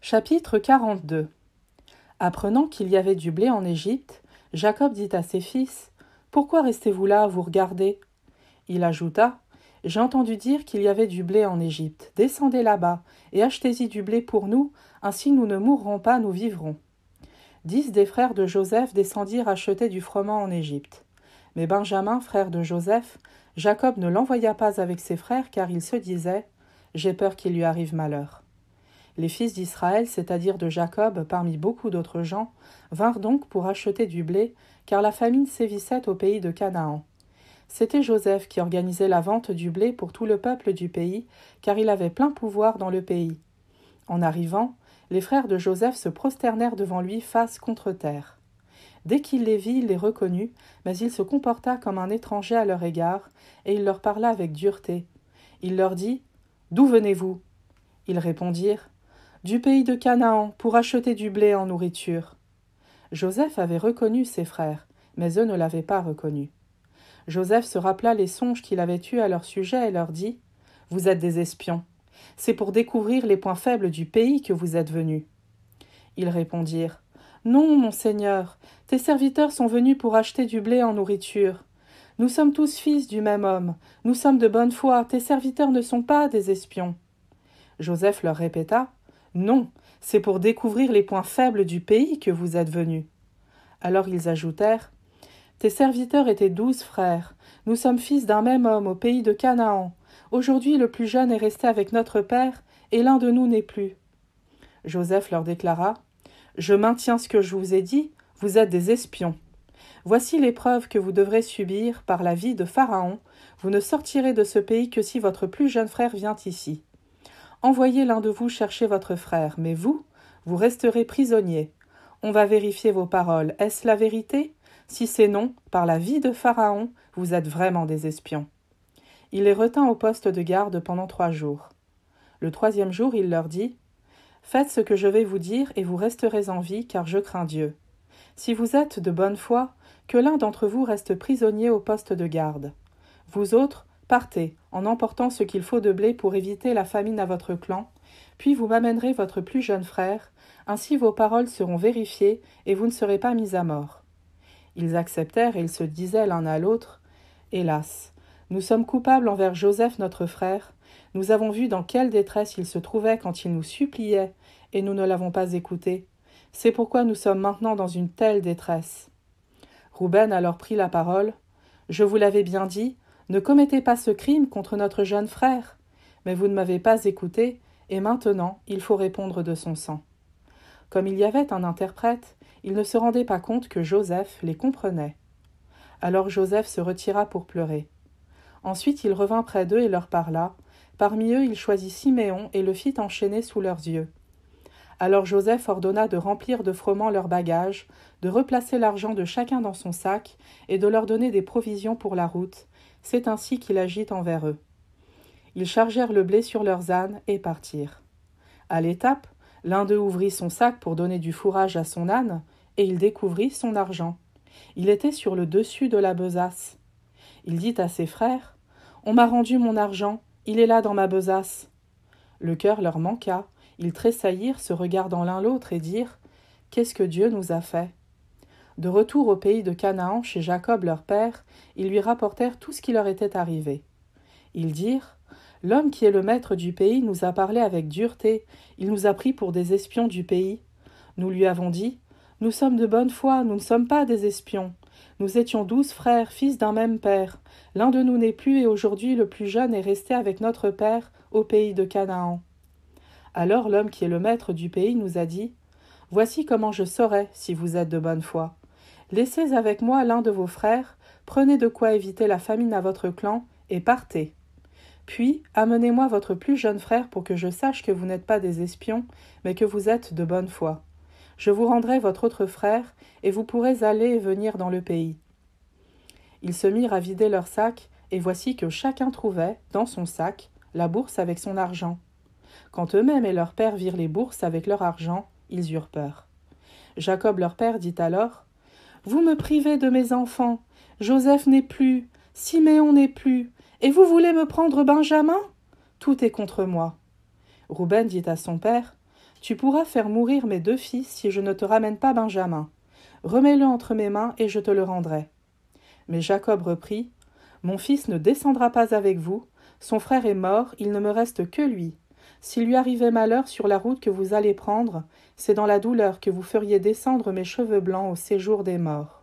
Chapitre 42. Apprenant qu'il y avait du blé en Égypte, Jacob dit à ses fils : « Pourquoi restez-vous là à vous regarder ?» Il ajouta : « J'ai entendu dire qu'il y avait du blé en Égypte. Descendez là-bas et achetez-y du blé pour nous, ainsi nous ne mourrons pas, nous vivrons. » 10 des frères de Joseph descendirent acheter du froment en Égypte. Mais Benjamin, frère de Joseph, Jacob ne l'envoya pas avec ses frères, car il se disait : « J'ai peur qu'il lui arrive malheur. » Les fils d'Israël, c'est-à-dire de Jacob, parmi beaucoup d'autres gens, vinrent donc pour acheter du blé, car la famine sévissait au pays de Canaan. C'était Joseph qui organisait la vente du blé pour tout le peuple du pays, car il avait plein pouvoir dans le pays. En arrivant, les frères de Joseph se prosternèrent devant lui face contre terre. Dès qu'il les vit, il les reconnut, mais il se comporta comme un étranger à leur égard, et il leur parla avec dureté. Il leur dit : « D'où venez-vous » Ils répondirent : « Du pays de Canaan, pour acheter du blé en nourriture. » Joseph avait reconnu ses frères, mais eux ne l'avaient pas reconnu. Joseph se rappela les songes qu'il avait eus à leur sujet et leur dit : « Vous êtes des espions. C'est pour découvrir les points faibles du pays que vous êtes venus. » Ils répondirent : « Non, mon Seigneur, tes serviteurs sont venus pour acheter du blé en nourriture. Nous sommes tous fils du même homme, nous sommes de bonne foi, tes serviteurs ne sont pas des espions. » Joseph leur répéta : « Non, c'est pour découvrir les points faibles du pays que vous êtes venus. » Alors ils ajoutèrent : « Tes serviteurs étaient 12 frères. Nous sommes fils d'un même homme au pays de Canaan. Aujourd'hui, le plus jeune est resté avec notre père, et l'un de nous n'est plus. » Joseph leur déclara : « Je maintiens ce que je vous ai dit, vous êtes des espions. Voici l'épreuve que vous devrez subir par la vie de Pharaon. Vous ne sortirez de ce pays que si votre plus jeune frère vient ici. Envoyez l'un de vous chercher votre frère, mais vous resterez prisonniers. On va vérifier vos paroles. Est-ce la vérité ? Si c'est non, par la vie de Pharaon, vous êtes vraiment des espions. » Il les retint au poste de garde pendant 3 jours. Le 3e jour, il leur dit : « Faites ce que je vais vous dire et vous resterez en vie, car je crains Dieu. Si vous êtes de bonne foi, que l'un d'entre vous reste prisonnier au poste de garde. Vous autres, partez, en emportant ce qu'il faut de blé pour éviter la famine à votre clan, puis vous m'amènerez votre plus jeune frère, ainsi vos paroles seront vérifiées et vous ne serez pas mis à mort. » Ils acceptèrent et ils se disaient l'un à l'autre : « Hélas, nous sommes coupables envers Joseph notre frère, nous avons vu dans quelle détresse il se trouvait quand il nous suppliait, et nous ne l'avons pas écouté. C'est pourquoi nous sommes maintenant dans une telle détresse. » Rouben alors prit la parole : « Je vous l'avais bien dit, ne commettez pas ce crime contre notre jeune frère. Mais vous ne m'avez pas écouté, et maintenant il faut répondre de son sang. » Comme il y avait un interprète, ils ne se rendaient pas compte que Joseph les comprenait. Alors Joseph se retira pour pleurer. Ensuite il revint près d'eux et leur parla. Parmi eux il choisit Siméon et le fit enchaîner sous leurs yeux. Alors Joseph ordonna de remplir de froment leurs bagages, de replacer l'argent de chacun dans son sac et de leur donner des provisions pour la route. C'est ainsi qu'il agit envers eux. Ils chargèrent le blé sur leurs ânes et partirent. À l'étape, l'un d'eux ouvrit son sac pour donner du fourrage à son âne, et il découvrit son argent. Il était sur le dessus de la besace. Il dit à ses frères : « On m'a rendu mon argent, il est là dans ma besace. » Le cœur leur manqua, ils tressaillirent, se regardant l'un l'autre, et dirent : « Qu'est-ce que Dieu nous a fait ?» De retour au pays de Canaan, chez Jacob leur père, ils lui rapportèrent tout ce qui leur était arrivé. Ils dirent : « L'homme qui est le maître du pays nous a parlé avec dureté, il nous a pris pour des espions du pays. Nous lui avons dit : Nous sommes de bonne foi, nous ne sommes pas des espions. Nous étions 12 frères, fils d'un même père. L'un de nous n'est plus et aujourd'hui le plus jeune est resté avec notre père au pays de Canaan. » Alors l'homme qui est le maître du pays nous a dit : « Voici comment je saurai si vous êtes de bonne foi. Laissez avec moi l'un de vos frères, prenez de quoi éviter la famine à votre clan, et partez. Puis amenez-moi votre plus jeune frère pour que je sache que vous n'êtes pas des espions, mais que vous êtes de bonne foi. Je vous rendrai votre autre frère, et vous pourrez aller et venir dans le pays. » Ils se mirent à vider leurs sacs, et voici que chacun trouvait, dans son sac, la bourse avec son argent. Quand eux-mêmes et leur père virent les bourses avec leur argent, ils eurent peur. Jacob leur père dit alors : « Vous me privez de mes enfants, Joseph n'est plus, Siméon n'est plus, et vous voulez me prendre Benjamin ? Tout est contre moi. » Rouben dit à son père : « Tu pourras faire mourir mes 2 fils si je ne te ramène pas Benjamin. Remets-le entre mes mains et je te le rendrai. » Mais Jacob reprit, « Mon fils ne descendra pas avec vous. Son frère est mort, il ne me reste que lui. S'il lui arrivait malheur sur la route que vous allez prendre, c'est dans la douleur que vous feriez descendre mes cheveux blancs au séjour des morts. »